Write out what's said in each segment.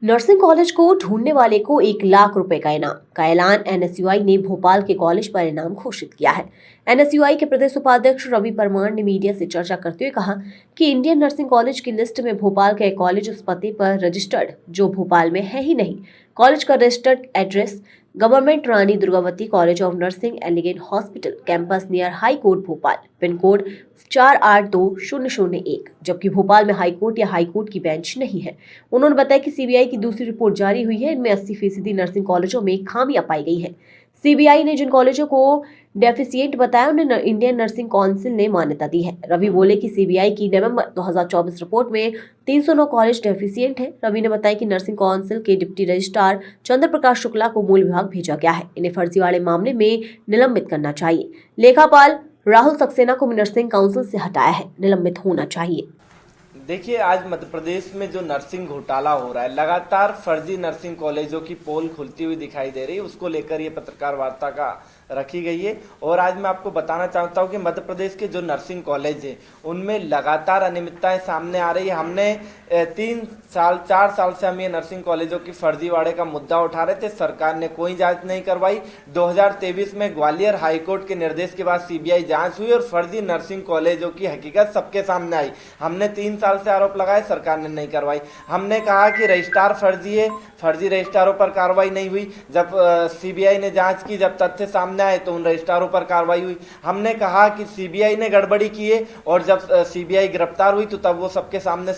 Nursing college को ढूंढने वाले को 1 लाख रुपए का ऐलान एनएसयूआई ने भोपाल के कॉलेज पर इनाम घोषित किया है। एनएसयूआई के प्रदेश उपाध्यक्ष रवि परमार ने मीडिया से चर्चा करते हुए कहा कि इंडियन नर्सिंग कॉलेज की लिस्ट में भोपाल का एक कॉलेज उस पते पर रजिस्टर्ड जो भोपाल में है ही नहीं। कॉलेज का registered address government Rani Durgavati college of nursing elegant hospital campus near high court Bhopal, pin code 482001, जबकि भोपाल में हाई कोर्ट या हाई कोर्ट की बेंच नहीं है। उन्होंने बताया कि सीबीआई की दूसरी रिपोर्ट जारी हुई है। इनमें 80% नर्सिंग कॉलेजों में खामियां पाई गई हैं। सीबीआई ने जिन कॉलेजों को डेफिशिएंट बताया उन्हें इंडियन नर्सिंग काउंसिल ने मान्यता दी है। रवि बोले कि सीबीआई की नवंबर 2024 रिपोर्ट में 309 कॉलेज डेफिशिएंट हैं। रवि ने बताया कि नर्सिंग काउंसिल के डिप्टी रजिस्ट्रार चंद्र प्रकाश शुक्ला को मूल विभाग भेजा गया है। इन्हें फर्जीवाड़े मामले में निलंबित करना चाहिए। लेखापाल राहुल सक्सेना को नर्सिंग काउंसिल से हटाया है, निलंबित होना चाहिए। देखिए, आज मध्य प्रदेश में जो नर्सिंग घोटाला हो रहा है, लगातार फर्जी नर्सिंग कॉलेजों की पोल खुलती हुई दिखाई दे रही है। उसको लेकर ये पत्रकार वार्ता का रखी गई है। और आज मैं आपको बताना चाहता हूं कि मध्य प्रदेश के जो नर्सिंग कॉलेज है उनमें लगातार अनियमितताएं सामने आ रही है। हमने 4 साल से हम ये नर्सिंग कॉलेजों की फर्जीवाड़े का मुद्दा उठा रहे थे। सरकार ने कोई जांच नहीं करवाई। 2023 में ग्वालियर हाईकोर्ट के निर्देश के बाद सीबीआई जांच हुई और फर्जी नर्सिंग कॉलेजों की हकीकत सबके सामने आई। हमने 3 साल से आरोप लगाए, सरकार ने नहीं करवाई। हमने कहा कि रजिस्ट्रार फर्जी है, फर्जी रजिस्ट्रारों पर कार्रवाई नहीं हुई। जब सीबीआई ने जांच की, जब तथ्य सामने आए तो उन रजिस्ट्रारों पर कार्रवाई हुई। हमने कहा कि सीबीआई ने गड़बड़ी की है और जब सीबीआई गिरफ्तार हुई तो तब वो सबके सामने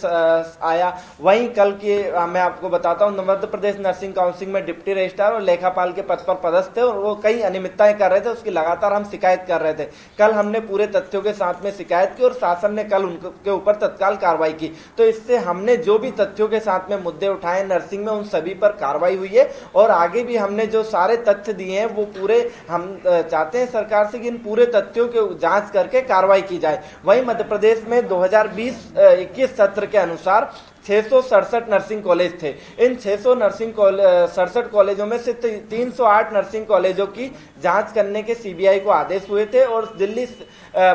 आया। वहीं कल के मैं आपको बताता हूं, मध्य प्रदेश नर्सिंग काउंसिल में डिप्टी रजिस्ट्रार और लेखापाल के पद पर पदस्थ थे और वो कई अनियमितताएं कर रहे थे। उसकी लगातार हम शिकायत कर रहे थे। कल हमने पूरे तथ्यों के साथ में शिकायत की और शासन ने कल उनके ऊपर तत्काल कार्रवाई की। तो इससे हमने जो भी तथ्यों के साथ में मुद्दे उठाए नर्सिंग में, उन सभी पर कार्रवाई हुई है। और आगे भी हमने जो सारे तथ्य दिए हैं वो पूरे हम चाहते हैं सरकार से कि इन पूरे तथ्यों की जांच करके कार्रवाई की जाए। वहीं मध्य प्रदेश में 2020-21 सत्र के अनुसार 667 नर्सिंग कॉलेज थे। इन 667 कॉलेजों में से 308 नर्सिंग कॉलेजों की जांच करने के सीबीआई को आदेश हुए थे और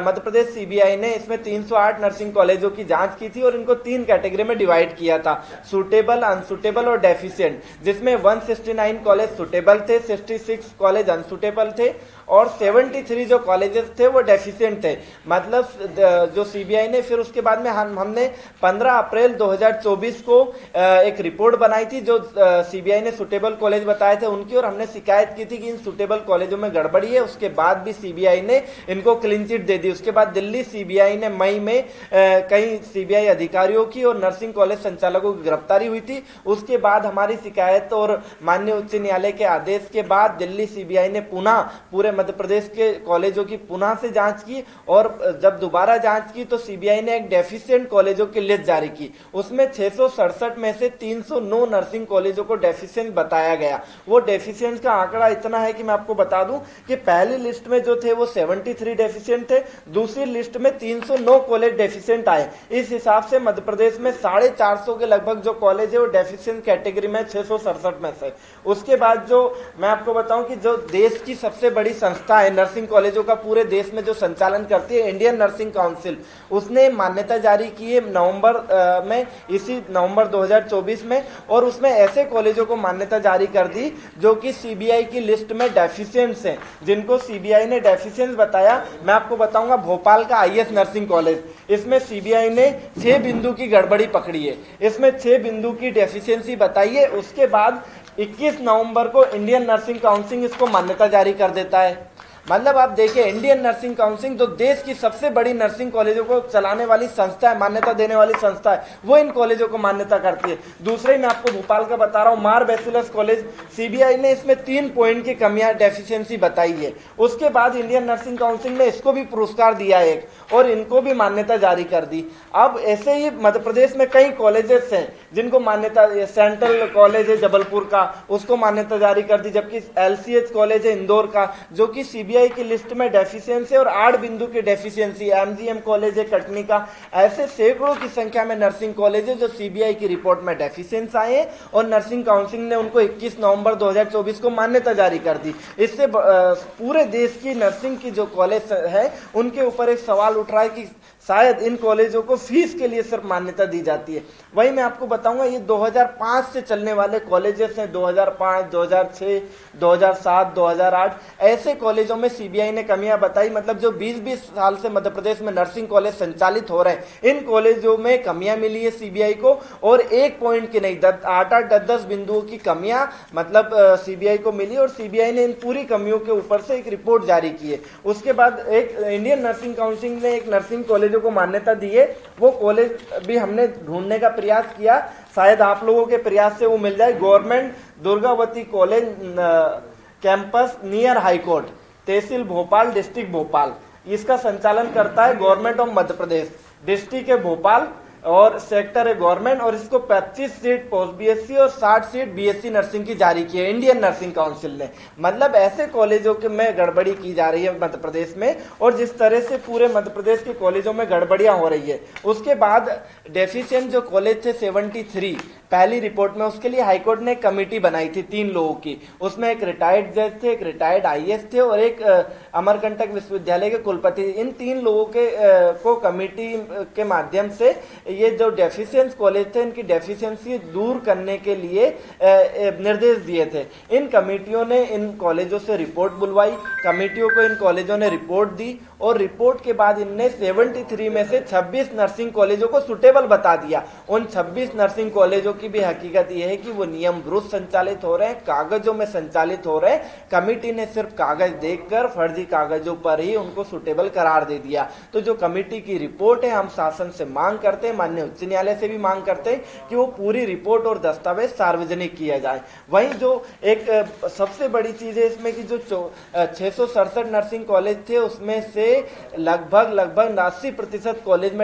मध्य प्रदेश सीबीआई ने इसमें 308 नर्सिंग कॉलेजों की जांच की थी और इनको 3 कैटेगरी में डिवाइड किया था, सुटेबल, अनसुटेबल और डेफिशिएंट, जिसमें 169 कॉलेज सुटेबल थे, 66 कॉलेज अनसुटेबल थे और 73 जो कॉलेजेस थे वो डेफिशिएंट थे। मतलब जो सीबीआई ने फिर उसके बाद में हमने 15 अप्रैल 2024 को एक रिपोर्ट बनाई थी जो सीबीआई ने सुटेबल कॉलेज बताए थे उनकी, और हमने शिकायत की थी कि इन सुटेबल कॉलेजों में गड़बड़ी है। उसके बाद भी सीबीआई ने इनको क्लीन चिट दे दी। उसके बाद दिल्ली सीबीआई ने मई में कई सीबीआई अधिकारियों की और नर्सिंग कॉलेज संचालकों की गिरफ्तारी हुई थी। उसके बाद हमारी शिकायत और माननीय उच्च न्यायालय के आदेश के बाद दिल्ली सीबीआई ने पुनः पूरे मध्य प्रदेश के कॉलेजों की पुनः से जांच की और जब दोबारा जांच की तो सीबीआई ने एक डेफिशिएंट कॉलेजों की लिस्ट जारी की। उसमें 667 में से 309 नर्सिंग कॉलेजों को डेफिशिएंट बताया गया। वो डेफिशिएंट का आंकड़ा इतना है कि मैं आपको बता दूं कि पहली लिस्ट में जो थे वो 73 डेफिशिएंट थे, दूसरी लिस्ट में 309 कॉलेज डेफिशिएंट आए। इस हिसाब से मध्य प्रदेश में 450 के लगभग जो कॉलेज है वो डेफिशिएंट कैटेगरी में 667 में से। उसके बाद जो मैं आपको बताऊं कि जो देश की सबसे बड़ी संस्था है नर्सिंग कॉलेजों का पूरे देश में जो संचालन करती है, इंडियन नर्सिंग काउंसिल, उसने मान्यता जारी की है इसी नवंबर 2024 में, और उसमें ऐसे कॉलेजों को मान्यता जारी कर दी जो कि सीबीआई की लिस्ट में डेफिशिएंट्स हैं, जिनको सीबीआई ने डेफिशिएंट्स बताया। मैं आपको बताऊंगा भोपाल का आईएस नर्सिंग कॉलेज, इसमें सीबीआई ने 6 बिंदु की गड़बड़ी पकड़ी है, इसमें 6 बिंदु की डेफिशिएंसी बताई है। उसके बाद 21 नवंबर को इंडियन नर्सिंग काउंसिल इसको मान्यता जारी कर देता है। मतलब आप देखिए, इंडियन नर्सिंग काउंसिल जो देश की सबसे बड़ी नर्सिंग कॉलेजों को चलाने वाली संस्था है, मान्यता देने वाली संस्था है, वो इन कॉलेजों को मान्यता करती है। दूसरे मैं आपको भोपाल का बता रहा हूँ, मार बैसिलस कॉलेज, सीबीआई ने इसमें 3 पॉइंट की कमियां डेफिशिएंसी बताई है। उसके बाद इंडियन नर्सिंग काउंसिल ने इसको भी पुरस्कार दिया एक और इनको भी मान्यता जारी कर दी। अब ऐसे ही मध्य प्रदेश में कई कॉलेजेस हैं जिनको मान्यता, सेंट्रल कॉलेज है जबलपुर का, उसको मान्यता जारी कर दी, जबकि एलसीएच कॉलेज है इंदौर का जो कि सीबीआई की लिस्ट में डेफिशिएंसी और 8 बिंदु की डेफिशिएंसी, एमजीएम कॉलेज है कटनी का। ऐसे सैकड़ों की संख्या में नर्सिंग कॉलेज है जो सीबीआई की रिपोर्ट में डेफिशिएंसी आए हैं और नर्सिंग काउंसिल ने उनको 21 नवंबर 2024 को मान्यता जारी कर दी। इससे पूरे देश की नर्सिंग की जो कॉलेज है उनके ऊपर एक सवाल उठ रहा है कि शायद इन कॉलेजों को फीस के लिए सिर्फ मान्यता दी जाती है। वही मैं आपको बताऊंगा, ये 2005 से चलने वाले कॉलेजेस हैं। 2005, 2006, 2007, 2008 ऐसे कॉलेजों में सीबीआई ने कमियां बताई। मतलब जो 20-20 साल से मध्य प्रदेश में नर्सिंग कॉलेज संचालित हो रहे हैं, इन कॉलेजों में कमियां मिली है सीबीआई को, और 1 पॉइंट की नहीं 8-8, 10-10 बिंदुओं की कमियां मतलब सीबीआई को मिली, और सीबीआई ने इन पूरी कमियों के ऊपर से एक रिपोर्ट जारी की है। उसके बाद एक इंडियन नर्सिंग काउंसिल ने एक नर्सिंग कॉलेजों को मान्यता दी है। वो कॉलेज भी हमने ढूंढने का प्रयास किया, शायद आप लोगों के प्रयास से वो मिल जाए। Government Durgavati college campus near high court, tehsil Bhopal, district Bhopal, इसका संचालन करता है government of Madhya Pradesh. District है भोपाल और सेक्टर है गवर्नमेंट, और इसको 25 सीट पोस्ट बीएससी और 60 सीट बीएससी नर्सिंग की जारी की है इंडियन नर्सिंग काउंसिल ने। मतलब ऐसे कॉलेजों के में गड़बड़ी की जा रही है मध्य प्रदेश में, और जिस तरह से पूरे मध्य प्रदेश के कॉलेजों में गड़बड़ियां हो रही है। उसके बाद डेफिशिएंट जो कॉलेज थे 73 पहली रिपोर्ट में, उसके लिए हाईकोर्ट ने एक कमेटी बनाई थी 3 लोगों की। उसमें एक रिटायर्ड जज थे, एक रिटायर्ड आईएएस थे, और एक अमरकंटक विश्वविद्यालय के कुलपति। इन 3 लोगों के को कमेटी के माध्यम से ये जो डेफिशिएंसी कॉलेज थे, इनकी डेफिशिएंसी दूर करने के लिए निर्देश दिए थे। इन कमेटियों ने इन कॉलेजों से रिपोर्ट बुलवाई, कमेटियों को इन कॉलेजों ने रिपोर्ट दी, और रिपोर्ट के बाद इनने 73 में से 26 नर्सिंग कॉलेजों को सुटेबल बता दिया। उन 26 नर्सिंग कॉलेजों की भी हकीकत यह है कि वो नियम विरुद्ध संचालित हो रहे हैं, कागजों में संचालित हो रहे हैं। कमेटी ने सिर्फ कागज देखकर फर्जी कागजों पर ही उनको सुटेबल करार दे दिया। तो जो कमेटी की रिपोर्ट है, हम शासन से मांग करते हैं, माननीय उच्च न्यायालय से भी मांग करते हैं कि वो पूरी रिपोर्ट और दस्तावेज सार्वजनिक किया जाए। वहीं जो एक सबसे बड़ी चीज है इसमें कि जो 667 नर्सिंग कॉलेज थे, उसमें से लगभग 80% कॉलेज में